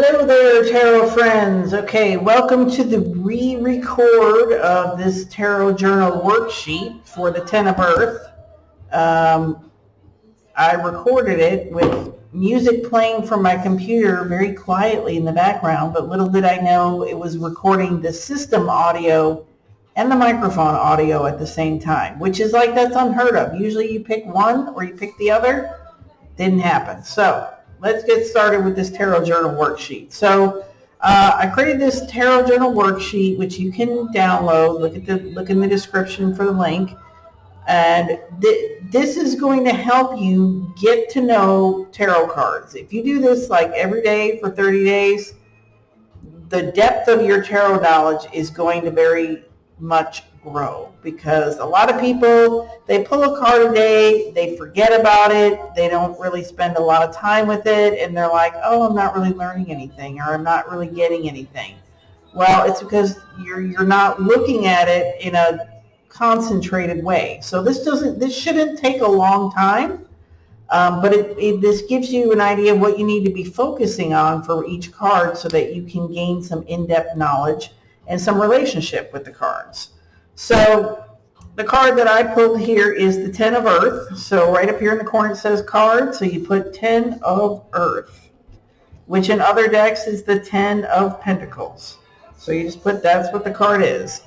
Hello there, tarot friends. Okay, welcome to the re-record of this tarot journal worksheet for the Ten of Earth. I recorded it with music playing from my computer very quietly in the background, but little did I know it was recording the system audio and the microphone audio at the same time, which is that's unheard of. Usually you pick one or you pick the other. Didn't happen. So let's get started with this tarot journal worksheet. So I created this tarot journal worksheet, which you can download. Look in the description for the link. And this is going to help you get to know tarot cards. If you do this every day for 30 days, the depth of your tarot knowledge is going to very much grow, because a lot of people, they pull a card a day, they forget about it, they don't really spend a lot of time with it, and they're like, oh, I'm not really learning anything, or I'm not really getting anything. Well, it's because you're not looking at it in a concentrated way. So this shouldn't take a long time, but this gives you an idea of what you need to be focusing on for each card so that you can gain some in-depth knowledge and some relationship with the cards. So the card that I pulled here is the Ten of Earth. So right up here in the corner it says card, so you put Ten of Earth, which in other decks is the Ten of Pentacles. So you just put, that's what the card is.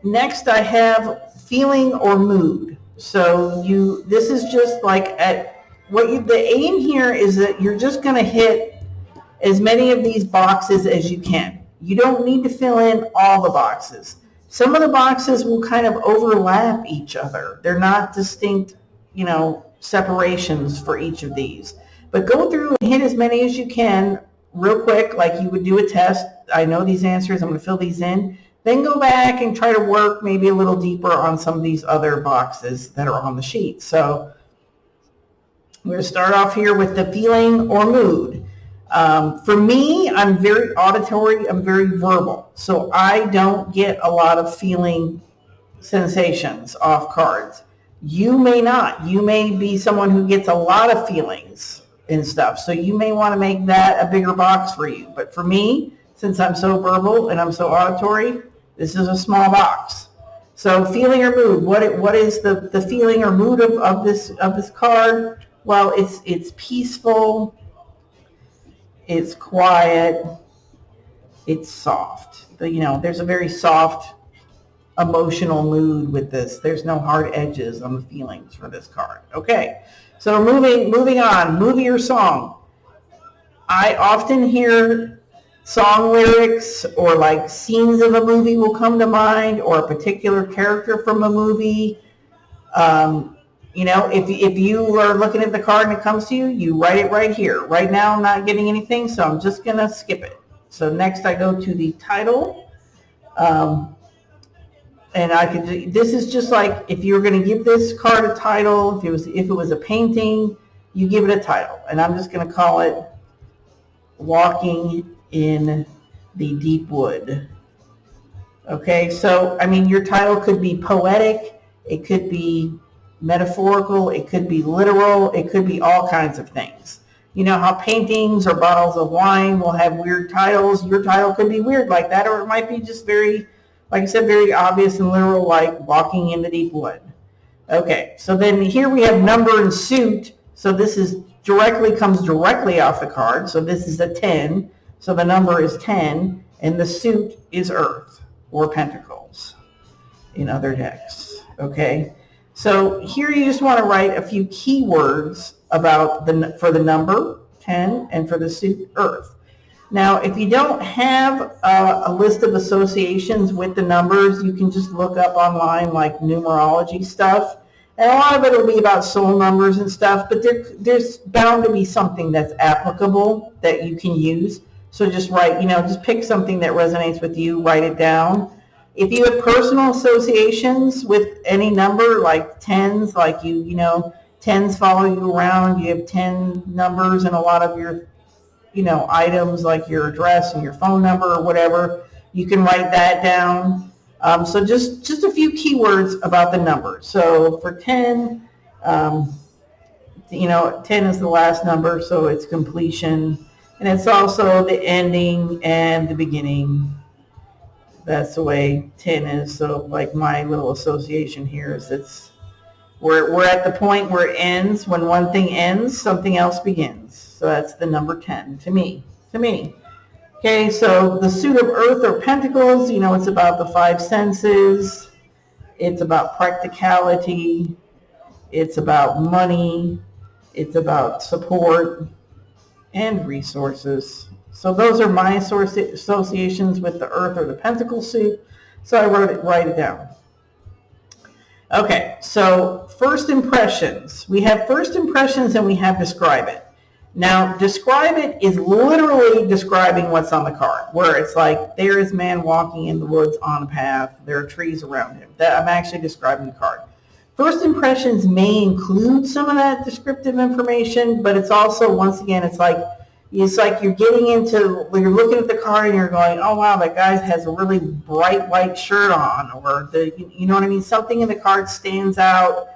Next I have feeling or mood. So this is just the aim here is that you're just going to hit as many of these boxes as you can. You don't need to fill in all the boxes. Some of the boxes will kind of overlap each other. They're not distinct, separations for each of these. But go through and hit as many as you can real quick, like you would do a test. I know these answers. I'm going to fill these in. Then go back and try to work maybe a little deeper on some of these other boxes that are on the sheet. So we're going to start off here with the feeling or mood. For me, I'm very auditory, I'm very verbal. So I don't get a lot of feeling sensations off cards. You may not. You may be someone who gets a lot of feelings and stuff. So you may want to make that a bigger box for you. But for me, since I'm so verbal and I'm so auditory, this is a small box. So feeling or mood, what is the feeling or mood of this card? Well, it's peaceful, it's quiet, it's soft. There's a very soft emotional mood with this. There's no hard edges on the feelings for this card. Okay, so moving on, movie or song. I often hear song lyrics or scenes of a movie will come to mind, or a particular character from a movie. If you are looking at the card and it comes to you, you write it right here. Right now I'm not getting anything, so I'm just going to skip it. So next I go to the title. And this is just if you're going to give this card a title, if it was a painting, you give it a title. And I'm just going to call it Walking in the Deep Wood. Okay, so your title could be poetic, it could be metaphorical, it could be literal, it could be all kinds of things. You know how paintings or bottles of wine will have weird titles? Your title could be weird like that, or it might be just very, like I said, very obvious and literal, like Walking in the Deep Wood. Okay, so then here we have number and suit. So this comes directly off the card. So this is a 10. So the number is 10, and the suit is Earth or Pentacles in other decks. Okay, so here you just want to write a few keywords for the number 10 and for the suit Earth. Now, if you don't have a list of associations with the numbers, you can just look up online numerology stuff. And a lot of it will be about soul numbers and stuff, but there's bound to be something that's applicable that you can use. So just write, just pick something that resonates with you, write it down. If you have personal associations with any number, like tens, tens follow you around, you have 10 numbers in a lot of your, items like your address and your phone number or whatever, you can write that down. So just a few keywords about the number. So for 10, 10 is the last number, so it's completion. And it's also the ending and the beginning. That's the way 10 is. So like my little association here is we're at the point where it ends. When one thing ends, something else begins. So that's the number 10 to me. Okay, so the suit of earth or pentacles, it's about the five senses. It's about practicality. It's about money. It's about support and resources. So those are my associations with the earth or the pentacle suit. So I write it down. Okay, so first impressions. We have first impressions and we have describe it. Now, describe it is literally describing what's on the card, where it's like, there is man walking in the woods on a path. There are trees around him. I'm actually describing the card. First impressions may include some of that descriptive information, but it's also, once again, it's like you're getting into, when you're looking at the card and you're going, oh wow, that guy has a really bright white shirt on, or you know what I mean? Something in the card stands out.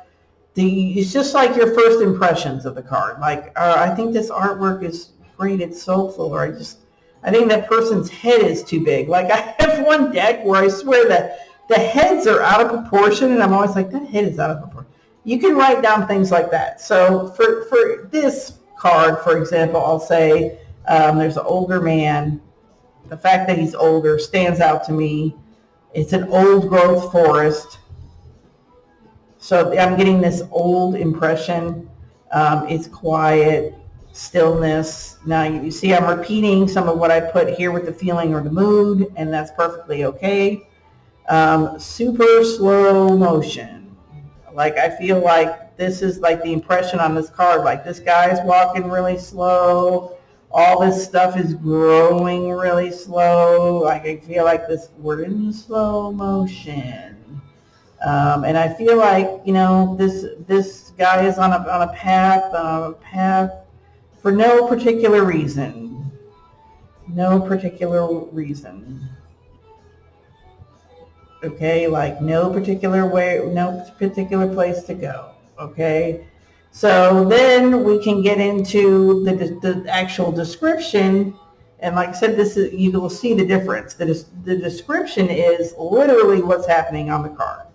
It's just like your first impressions of the card. Like, I think this artwork is great, it's soulful, or I think that person's head is too big. Like, I have one deck where I swear that the heads are out of proportion, and I'm always like, that head is out of proportion. You can write down things like that. So for this card, for example, I'll say there's an older man. The fact that he's older stands out to me. It's an old growth forest. So I'm getting this old impression. It's quiet, stillness. Now you see I'm repeating some of what I put here with the feeling or the mood, and that's perfectly okay. Super slow motion. Like, I feel like this is like the impression on this card. Like, this guy's walking really slow. All this stuff is growing really slow. Like, I feel like we're in slow motion. And I feel like, this guy is on a path for no particular reason. No particular reason. Okay, like no particular way, no particular place to go. Okay, so then we can get into the actual description. And like I said, you will see the difference. The description is literally what's happening on the card.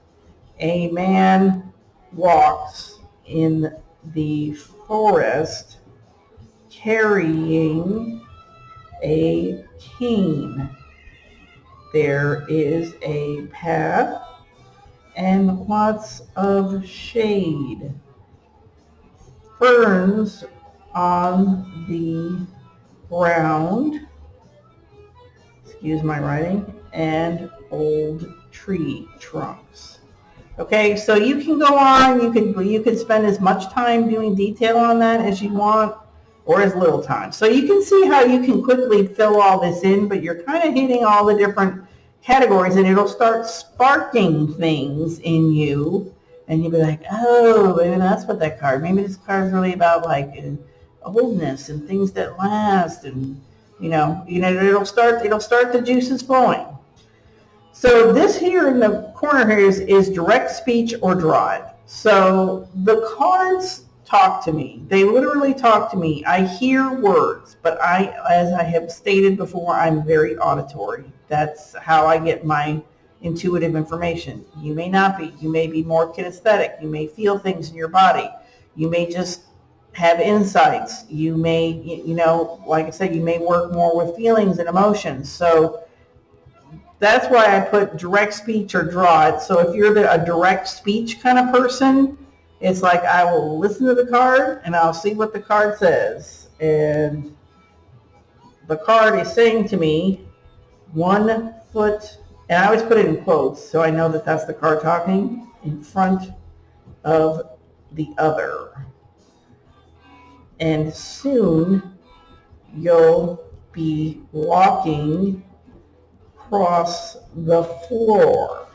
A man walks in the forest carrying a cane. There is a path and lots of shade. Ferns on the ground, excuse my writing, and old tree trunks. Okay, so you can go on, you can spend as much time doing detail on that as you want, or as little time. So you can see how you can quickly fill all this in, but you're kind of hitting all the different categories, and it'll start sparking things in you, and you'll be like, oh, maybe that's what that card, maybe this card is really about like oldness and things that last, and it'll start the juices flowing. So this here in the corner here is direct speech or drive. So the cards talk to me. They literally talk to me. I hear words, but as I have stated before, I'm very auditory. That's how I get my intuitive information. You may not be. You may be more kinesthetic. You may feel things in your body. You may just have insights. You may, like I said, you may work more with feelings and emotions. So that's why I put direct speech or draw it. So if you're a direct speech kind of person, it's like I will listen to the card and I'll see what the card says. And the card is saying to me, 1 foot, and I always put it in quotes so I know that that's the card talking, in front of the other. And soon you'll be walking across the floor.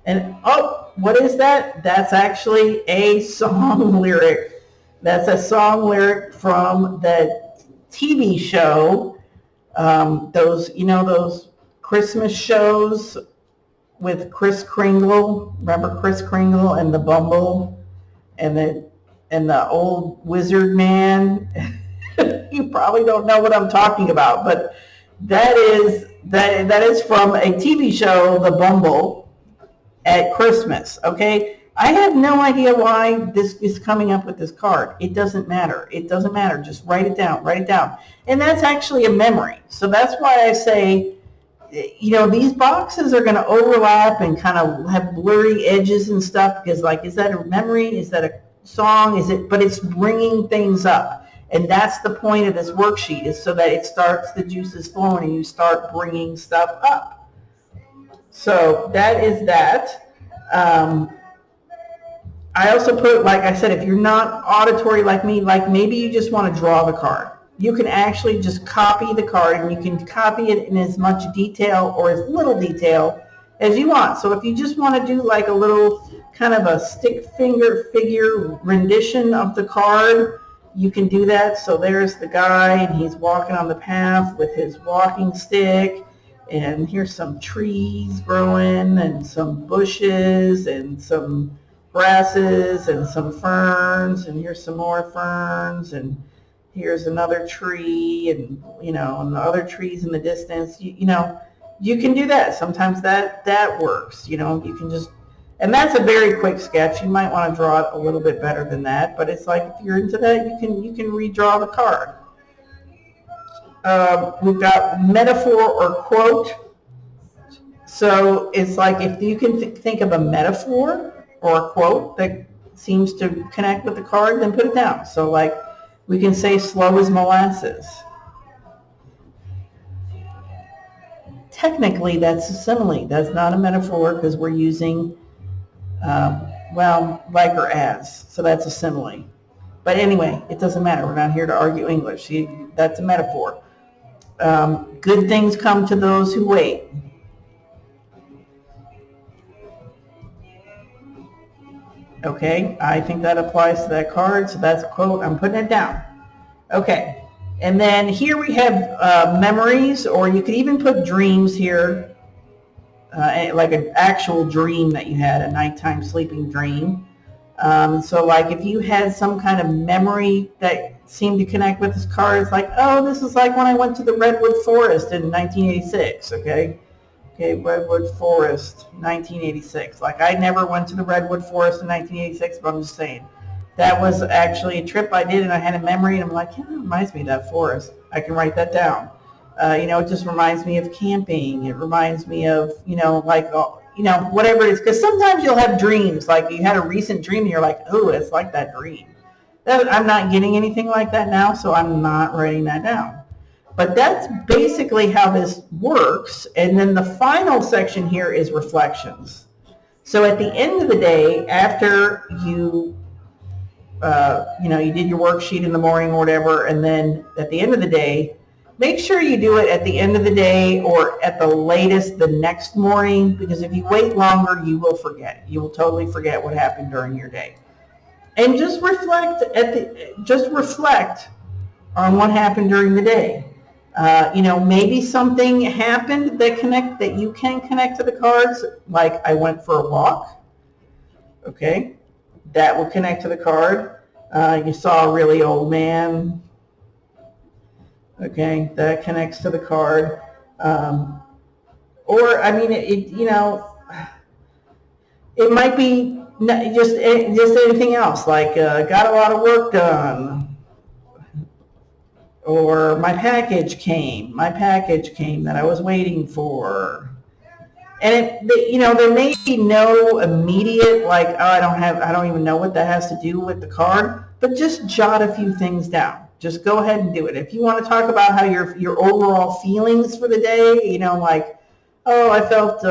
And oh, what is that? That's actually a song lyric. That's a song lyric from the TV show. Those Christmas shows with Kris Kringle. Remember Kris Kringle and the Bumble and the old wizard man? You probably don't know what I'm talking about, but that is from a TV show, The Bumble, at Christmas. Okay, I have no idea why this is coming up with this card. It doesn't matter. It doesn't matter. Just write it down. Write it down. And that's actually a memory. So that's why I say, these boxes are going to overlap and kind of have blurry edges and stuff, because like, is that a memory? Is that a song? But it's bringing things up. And that's the point of this worksheet, is so that it starts the juices flowing and you start bringing stuff up. So that is that. I also put, like I said, if you're not auditory like me, like maybe you just want to draw the card. You can actually just copy the card, and you can copy it in as much detail or as little detail as you want. So if you just want to do like a little kind of a stick figure rendition of the card, you can do that. So there's the guy, and he's walking on the path with his walking stick, and here's some trees growing and some bushes and some grasses and some ferns, and here's some more ferns, and here's another tree, and and the other trees in the distance. You can do that. Sometimes that works. You can just, and that's a very quick sketch. You might want to draw it a little bit better than that, but it's like, if you're into that, you can redraw the card. We've got metaphor or quote. So it's like, if you can think of a metaphor or a quote that seems to connect with the card, then put it down. So like, we can say slow as molasses. Technically, that's a simile. That's not a metaphor, because we're using, like or as. So that's a simile. But anyway, it doesn't matter. We're not here to argue English. That's a metaphor. Good things come to those who wait. Okay, I think that applies to that card, so that's a quote. I'm putting it down. Okay, and then here we have memories, or you could even put dreams here, like an actual dream that you had, a nighttime sleeping dream. So like, if you had some kind of memory that seemed to connect with this card, it's like, oh, this is like when I went to the Redwood Forest in 1986, okay? Okay, Redwood Forest, 1986. Like, I never went to the Redwood Forest in 1986, but I'm just saying. That was actually a trip I did, and I had a memory, and I'm like, yeah, it reminds me of that forest. I can write that down. It just reminds me of camping. It reminds me of, whatever it is. Because sometimes you'll have dreams. Like, you had a recent dream, and you're like, oh, it's like that dream. I'm not getting anything like that now, so I'm not writing that down. But that's basically how this works. And then the final section here is reflections. So at the end of the day, after you, you did your worksheet in the morning or whatever, and then at the end of the day, make sure you do it at the end of the day or at the latest the next morning, because if you wait longer, you will forget. You will totally forget what happened during your day. And just reflect on what happened during the day. Maybe something happened that you can connect to the cards, like I went for a walk. Okay, that will connect to the card. You saw a really old man. Okay, that connects to the card. It might be just anything else, like got a lot of work done. Or my package came that I was waiting for. And there may be no immediate, like, oh, I don't even know what that has to do with the card, but just jot a few things down. Just go ahead and do it. If you want to talk about how your overall feelings for the day, like, oh, I felt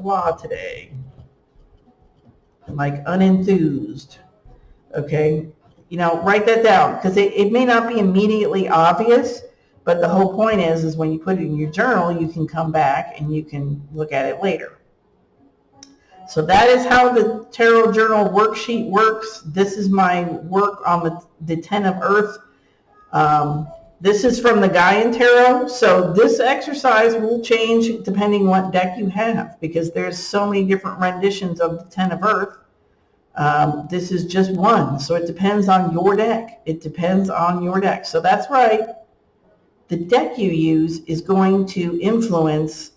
blah today. Like unenthused. Okay. Write that down, because it may not be immediately obvious, but the whole point is when you put it in your journal, you can come back and you can look at it later. So that is how the Tarot Journal Worksheet works. This is my work on the Ten of Earth. This is from the Gaian Tarot, so this exercise will change depending what deck you have, because there's so many different renditions of the Ten of Earth. This is just one, so it depends on your deck. It depends on your deck. So that's right. The deck you use is going to influence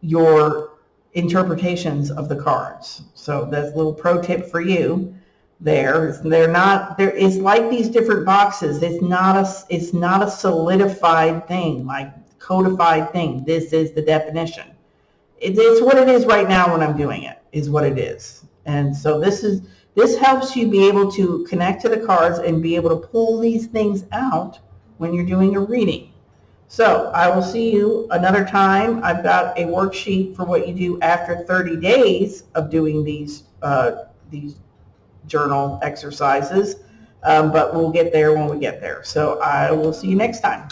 your interpretations of the cards. So that's a little pro tip for you there. There is like these different boxes. It's not a solidified thing, like codified thing. This is the definition. It's what it is right now when I'm doing it, is what it is. And so this helps you be able to connect to the cards and be able to pull these things out when you're doing a reading. So I will see you another time. I've got a worksheet for what you do after 30 days of doing these journal exercises, but we'll get there when we get there. So I will see you next time.